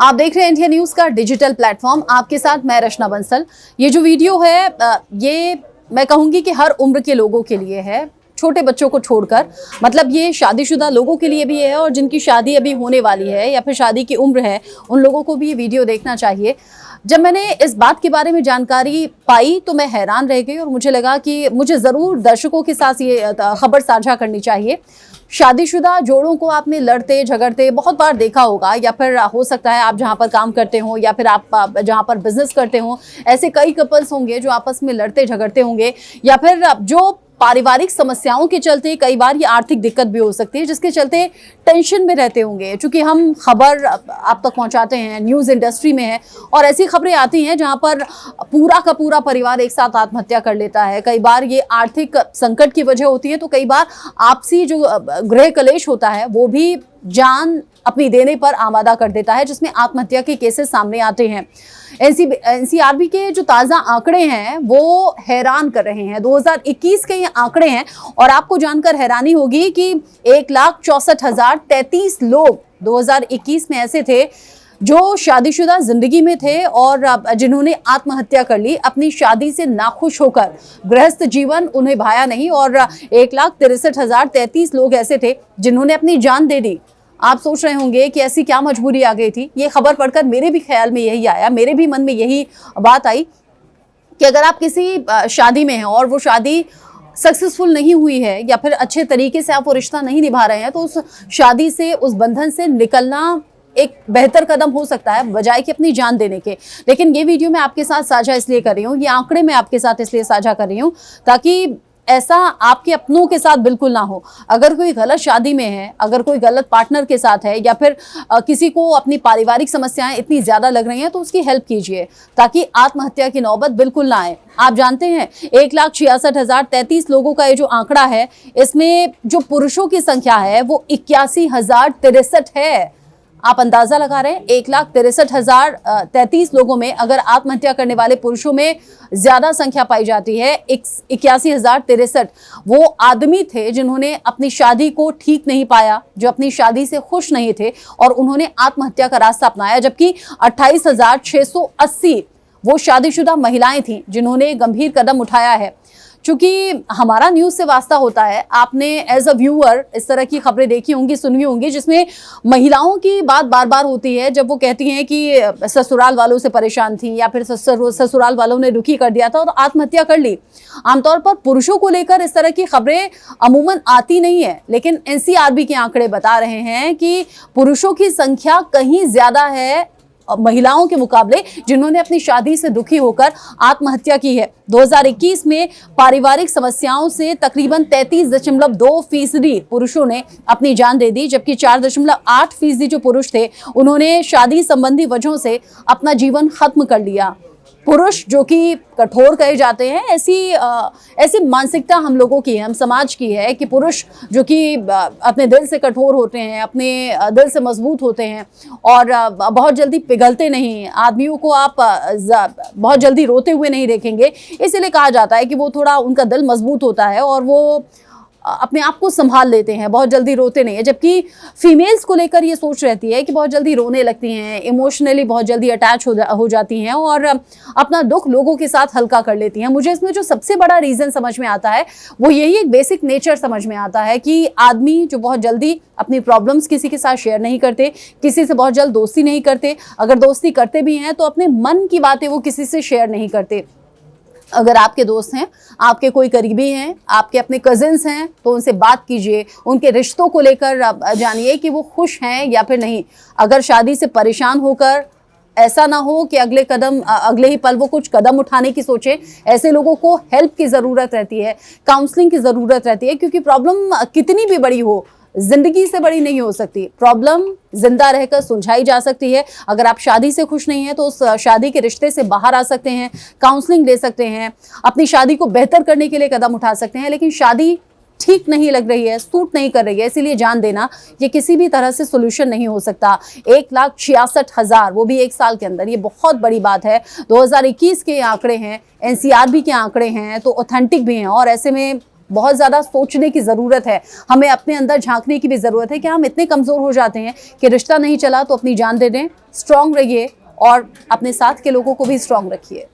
आप देख रहे हैं इंडिया न्यूज का डिजिटल प्लेटफॉर्म। आपके साथ मैं रचना बंसल। ये जो वीडियो है ये मैं कहूंगी कि हर उम्र के लोगों के लिए है, छोटे बच्चों को छोड़कर। मतलब ये शादीशुदा लोगों के लिए भी है और जिनकी शादी अभी होने वाली है या फिर शादी की उम्र है, उन लोगों को भी ये वीडियो देखना चाहिए। जब मैंने इस बात के बारे में जानकारी पाई तो मैं हैरान रह गई और मुझे लगा कि मुझे ज़रूर दर्शकों के साथ ये खबर साझा करनी चाहिए। शादीशुदा जोड़ों को आपने लड़ते झगड़ते बहुत बार देखा होगा, या फिर हो सकता है आप जहां पर काम करते हो या फिर आप जहां पर बिजनेस करते हो, ऐसे कई कपल्स होंगे जो आपस में लड़ते झगड़ते होंगे, या फिर जो पारिवारिक समस्याओं के चलते कई बार ये आर्थिक दिक्कत भी हो सकती है, जिसके चलते टेंशन में रहते होंगे। चूंकि हम खबर आप तक पहुंचाते हैं, न्यूज़ इंडस्ट्री में है और ऐसी खबरें आती हैं जहां पर पूरा का पूरा परिवार एक साथ आत्महत्या कर लेता है। कई बार ये आर्थिक संकट की वजह होती है, तो कई बार आपसी जो गृह कलेश होता है वो भी जान अपनी देने पर आमादा कर देता है, जिसमें आत्महत्या के केसेस सामने आते हैं। एनसीआरबी के जो ताज़ा आंकड़े हैं वो हैरान कर रहे हैं। 2021 के ये आंकड़े हैं और आपको जानकर हैरानी होगी कि 1,64,033 लोग 2021 में ऐसे थे जो शादीशुदा जिंदगी में थे और जिन्होंने आत्महत्या कर ली अपनी शादी से नाखुश होकर। गृहस्थ जीवन उन्हें भाया नहीं और 1,63,033 लोग ऐसे थे जिन्होंने अपनी जान दे दी। आप सोच रहे होंगे कि ऐसी क्या मजबूरी आ गई थी। ये खबर पढ़कर मेरे भी ख्याल में यही आया, मेरे भी मन में यही बात आई कि अगर आप किसी शादी में हैं और वो शादी सक्सेसफुल नहीं हुई है या फिर अच्छे तरीके से आप वो रिश्ता नहीं निभा रहे हैं, तो उस शादी से, उस बंधन से निकलना एक बेहतर कदम हो सकता है बजाय कि अपनी जान देने के। लेकिन ये वीडियो मैं आपके साथ साझा इसलिए कर रही हूँ, ये आंकड़े मैं आपके साथ इसलिए साझा कर रही हूँ ताकि ऐसा आपके अपनों के साथ बिल्कुल ना हो। अगर कोई गलत शादी में है, अगर कोई गलत पार्टनर के साथ है या फिर किसी को अपनी पारिवारिक समस्याएं इतनी ज़्यादा लग रही हैं, तो उसकी हेल्प कीजिए ताकि आत्महत्या की नौबत बिल्कुल ना आए। आप जानते हैं 1,66,033 लोगों का ये जो आंकड़ा है, इसमें जो पुरुषों की संख्या है वो 81,063 है। आप अंदाजा लगा रहे हैं, 1,63,033 लोगों में अगर आत्महत्या करने वाले पुरुषों में ज्यादा संख्या पाई जाती है 81,063, वो आदमी थे जिन्होंने अपनी शादी को ठीक नहीं पाया, जो अपनी शादी से खुश नहीं थे और उन्होंने आत्महत्या का रास्ता अपनाया। जबकि 28,680 वो शादीशुदा महिलाएं थीं जिन्होंने गंभीर कदम उठाया है। चूंकि हमारा न्यूज़ से वास्ता होता है, आपने एज अ व्यूअर इस तरह की खबरें देखी होंगी, सुनी होंगी, जिसमें महिलाओं की बात बार बार होती है जब वो कहती हैं कि ससुराल वालों से परेशान थी या फिर ससुराल वालों ने दुखी कर दिया था और आत्महत्या कर ली। आमतौर पर पुरुषों को लेकर इस तरह की खबरें अमूमन आती नहीं है, लेकिन एनसीआरबी के आंकड़े बता रहे हैं कि पुरुषों की संख्या कहीं ज्यादा है महिलाओं के मुकाबले जिन्होंने अपनी शादी से दुखी होकर आत्महत्या की है। 2021 में पारिवारिक समस्याओं से तकरीबन 33.2% पुरुषों ने अपनी जान दे दी, जबकि 4.8% जो पुरुष थे उन्होंने शादी संबंधी वजहों से अपना जीवन खत्म कर लिया। पुरुष जो कि कठोर कहे जाते हैं, ऐसी मानसिकता हम लोगों की है, हम समाज की है कि पुरुष जो कि अपने दिल से कठोर होते हैं, अपने दिल से मजबूत होते हैं और बहुत जल्दी पिघलते नहीं। आदमियों को आप बहुत जल्दी रोते हुए नहीं देखेंगे, इसीलिए कहा जाता है कि वो थोड़ा, उनका दिल मजबूत होता है और वो अपने आप को संभाल लेते हैं, बहुत जल्दी रोते नहीं है। जबकि फीमेल्स को लेकर ये सोच रहती है कि बहुत जल्दी रोने लगती हैं, इमोशनली बहुत जल्दी अटैच हो जाती हैं और अपना दुख लोगों के साथ हल्का कर लेती हैं। मुझे इसमें जो सबसे बड़ा रीज़न समझ में आता है वो यही एक बेसिक नेचर समझ में आता है कि आदमी जो बहुत जल्दी अपनी प्रॉब्लम्स किसी के साथ शेयर नहीं करते, किसी से बहुत जल्द दोस्ती नहीं करते, अगर दोस्ती करते भी हैं तो अपने मन की बातें वो किसी से शेयर नहीं करते। अगर आपके दोस्त हैं, आपके कोई करीबी हैं, आपके अपने कजिन्स हैं, तो उनसे बात कीजिए, उनके रिश्तों को लेकर जानिए कि वो खुश हैं या फिर नहीं। अगर शादी से परेशान होकर ऐसा ना हो कि अगले ही पल वो कुछ कदम उठाने की सोचे, ऐसे लोगों को हेल्प की ज़रूरत रहती है, काउंसलिंग की ज़रूरत रहती है, क्योंकि प्रॉब्लम कितनी भी बड़ी हो, जिंदगी से बड़ी नहीं हो सकती। प्रॉब्लम जिंदा रहकर सुलझाई जा सकती है। अगर आप शादी से खुश नहीं हैं तो उस शादी के रिश्ते से बाहर आ सकते हैं, काउंसलिंग ले सकते हैं, अपनी शादी को बेहतर करने के लिए कदम उठा सकते हैं। लेकिन शादी ठीक नहीं लग रही है, सूट नहीं कर रही है, इसीलिए जान देना ये किसी भी तरह से सोल्यूशन नहीं हो सकता। 1,66,000 वो भी एक साल के अंदर, ये बहुत बड़ी बात है। 2021 के आंकड़े हैं, एनसीआरबी के आंकड़े हैं, तो ऑथेंटिक भी हैं और ऐसे में बहुत ज़्यादा सोचने की ज़रूरत है, हमें अपने अंदर झांकने की भी ज़रूरत है कि हम इतने कमज़ोर हो जाते हैं कि रिश्ता नहीं चला तो अपनी जान दे दें। स्ट्रांग रहिए और अपने साथ के लोगों को भी स्ट्रांग रखिए।